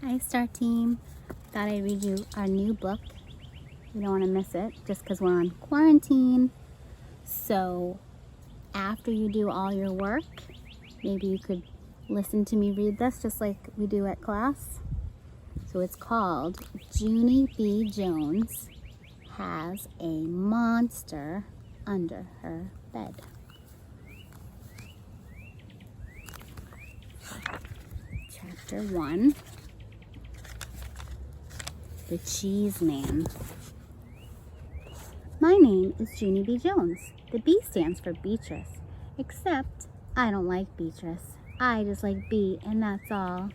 Hi, Star Team. Thought I'd read you our new book. You don't want to miss it just because we're on quarantine. So after you do all your work, maybe you could listen to me read this just like we do at class. So it's called Junie B. Jones Has a Monster Under Her Bed. Chapter 1. The Cheese Man. My name is Junie B. Jones. The B stands for Beatrice. Except I don't like Beatrice. I just like B, and that's all.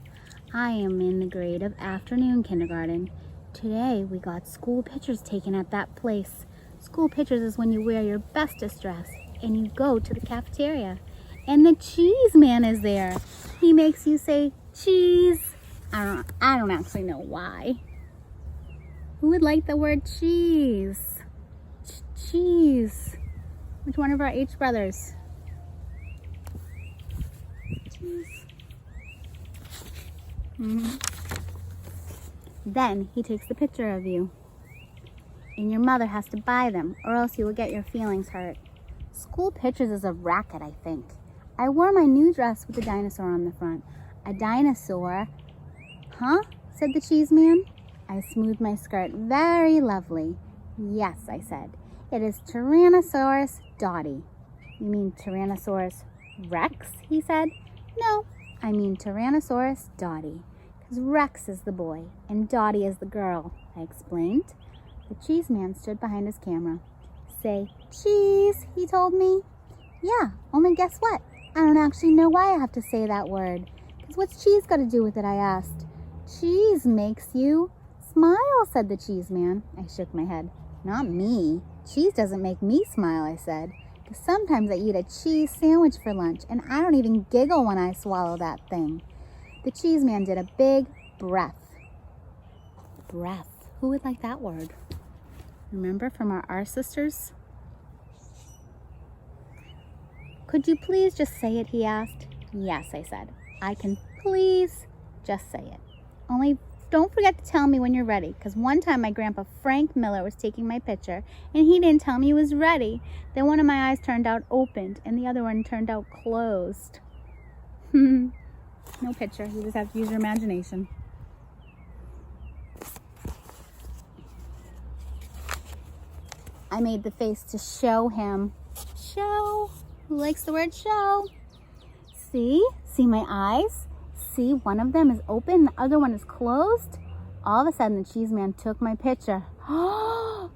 I am in the grade of afternoon kindergarten. Today we got school pictures taken at that place. School pictures is when you wear your bestest dress and you go to the cafeteria. And the cheese man is there. He makes you say cheese. I don't actually know why. Who would like the word cheese? Cheese. Which one of our H brothers? Cheese. Then he takes the picture of you. And your mother has to buy them, or else you will get your feelings hurt. School pictures is a racket, I think. I wore my new dress with a dinosaur on the front. A dinosaur? Huh? Said the cheese man. I smoothed my skirt. Very lovely. Yes, I said. It is Tyrannosaurus Dottie. You mean Tyrannosaurus Rex? He said. No, I mean Tyrannosaurus Dottie. Because Rex is the boy and Dottie is the girl, I explained. The cheese man stood behind his camera. Say, cheese, he told me. Yeah, only guess what? I don't actually know why I have to say that word. Because what's cheese got to do with it, I asked. Cheese makes you smile, said the cheese man. I shook my head. Not me. Cheese doesn't make me smile, I said. Because sometimes I eat a cheese sandwich for lunch, and I don't even giggle when I swallow that thing. The cheese man did a big breath. Breath. Who would like that word? Remember from our sisters? Could you please just say it, he asked. Yes, I said. I can please just say it. Only don't forget to tell me when you're ready, because one time my grandpa Frank Miller was taking my picture, and he didn't tell me he was ready. Then one of my eyes turned out opened, and the other one turned out closed. No picture. You just have to use your imagination. I made the face to show him. Show. Who likes the word show? See? See my eyes? See, one of them is open, the other one is closed. All of a sudden, the cheese man took my picture. Uh-oh.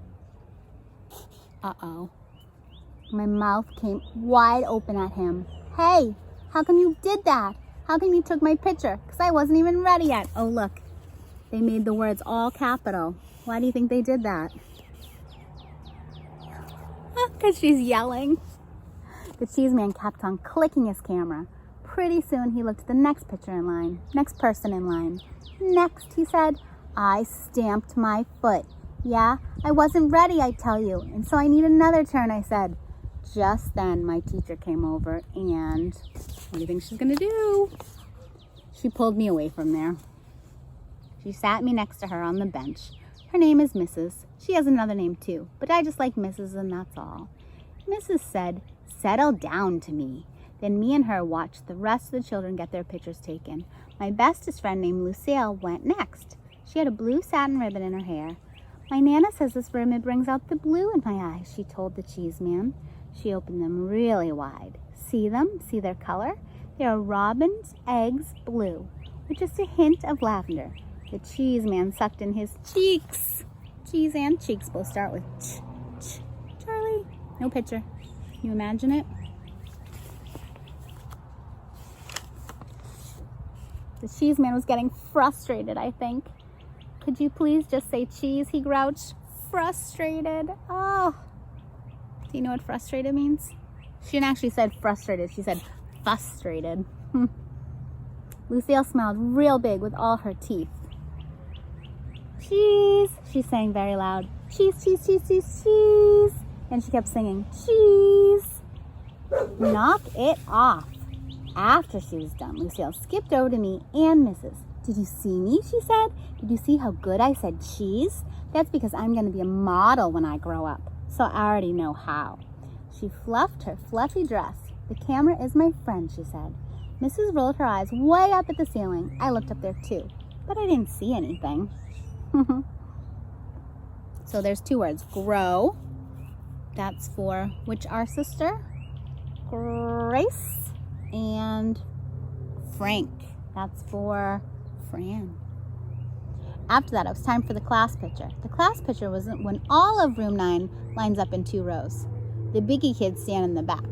My mouth came wide open at him. Hey, how come you did that? How come you took my picture? Because I wasn't even ready yet. Oh, look. They made the words all capital. Why do you think they did that? Because she's yelling. The cheese man kept on clicking his camera. Pretty soon he looked at the next picture in line, next person in line. Next, he said, I stamped my foot. Yeah, I wasn't ready, I tell you, and so I need another turn, I said. Just then, my teacher came over and what do you think she's gonna do? She pulled me away from there. She sat me next to her on the bench. Her name is Mrs. She has another name too, but I just like Mrs. and that's all. Mrs. said, settle down to me. Then me and her watched the rest of the children get their pictures taken. My bestest friend named Lucille went next. She had a blue satin ribbon in her hair. My Nana says this ribbon brings out the blue in my eyes, she told the cheese man. She opened them really wide. See them? See their color? They are robin's eggs blue, with just a hint of lavender. The cheese man sucked in his cheeks. Cheese and cheeks both start with ch. Charlie, no picture. Can you imagine it? The cheese man was getting frustrated, I think. Could you please just say cheese? He grouched. Frustrated. Oh. Do you know what frustrated means? She didn't actually say frustrated. She said frustrated. Lucille smiled real big with all her teeth. Cheese, she sang very loud. Cheese, cheese, cheese, cheese, cheese. And she kept singing, cheese. Knock it off. After she was done, Lucille skipped over to me and Mrs. Did you see me? She said. Did you see how good I said cheese? That's because I'm going to be a model when I grow up. So I already know how. She fluffed her fluffy dress. The camera is my friend, she said. Mrs. rolled her eyes way up at the ceiling. I looked up there too, but I didn't see anything. So there's two words. Grow. That's for which our sister? Grace. And Frank. That's for Fran. After that, it was time for the class picture. The class picture was when all of room 9 lines up in 2 rows. The biggie kids stand in the back.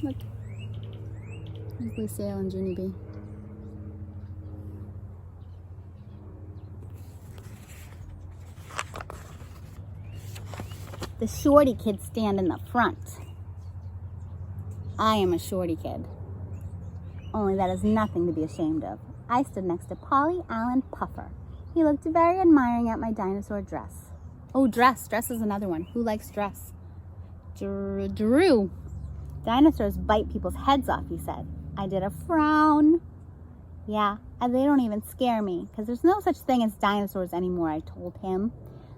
Look. There's Lucille and Junie B. The shorty kids stand in the front. I am a shorty kid. Only that is nothing to be ashamed of. I stood next to Polly Allen Puffer. He looked very admiring at my dinosaur dress. Oh, dress. Dress is another one. Who likes dress? Drew. Dinosaurs bite people's heads off, he said. I did a frown. Yeah, and they don't even scare me, because there's no such thing as dinosaurs anymore, I told him.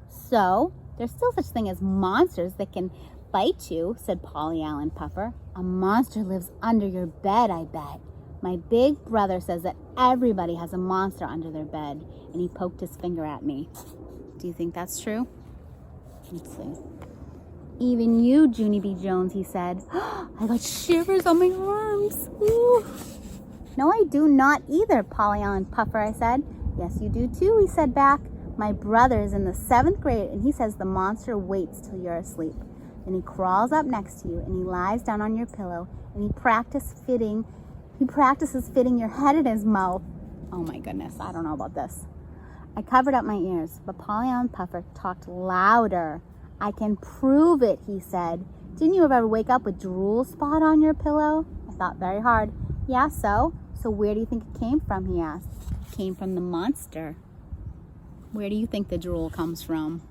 So, there's still such thing as monsters that can bite you, said Polly Allen Puffer. A monster lives under your bed, I bet. My big brother says that everybody has a monster under their bed, and he poked his finger at me. Do you think that's true? Let's see. Even you, Junie B. Jones, he said. I got shivers on my arms. Ooh. No, I do not either, Polly Allen Puffer, I said. Yes, you do too, he said back. My brother is in the 7th grade, and he says the monster waits till you're asleep. Then he crawls up next to you, and he lies down on your pillow, and he practices fitting your head in his mouth. Oh my goodness, I don't know about this. I covered up my ears, but Polly Allen Puffer talked louder. I can prove it, he said. Didn't you ever wake up with drool spot on your pillow? I thought very hard. Yeah, so? So where do you think it came from, he asked. It came from the monster. Where do you think the drool comes from?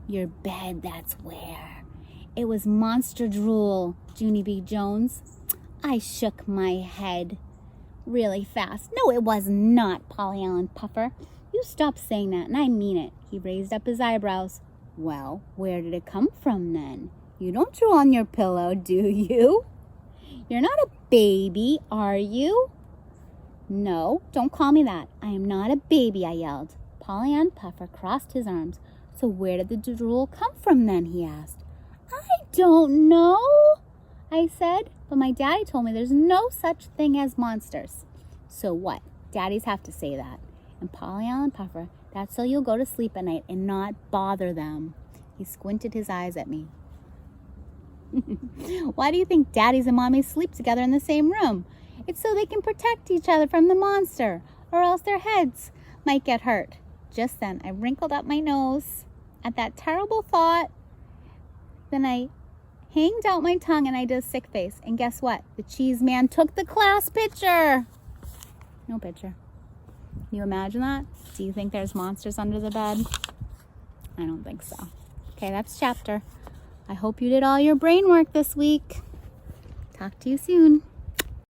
Your bed, that's where. It was monster drool, Junie B. Jones. I shook my head really fast. No, it was not, Polly Allen Puffer. You stop saying that, and I mean it. He raised up his eyebrows. Well, where did it come from then? You don't drool on your pillow, do you? You're not a baby, are you? No, don't call me that. I am not a baby, I yelled. Polly Allen Puffer crossed his arms. So where did the drool come from then, he asked. I don't know, I said. But my daddy told me there's no such thing as monsters. So what? Daddies have to say that. And Polly Allen Puffer, that's so you'll go to sleep at night and not bother them. He squinted his eyes at me. Why do you think daddies and mommies sleep together in the same room? It's so they can protect each other from the monster, or else their heads might get hurt. Just then, I wrinkled up my nose at that terrible thought. Then I hanged out my tongue and I did a sick face. And guess what? The cheese man took the class picture. No picture. Can you imagine that? Do you think there's monsters under the bed? I don't think so. Okay, that's chapter. I hope you did all your brain work this week. Talk to you soon.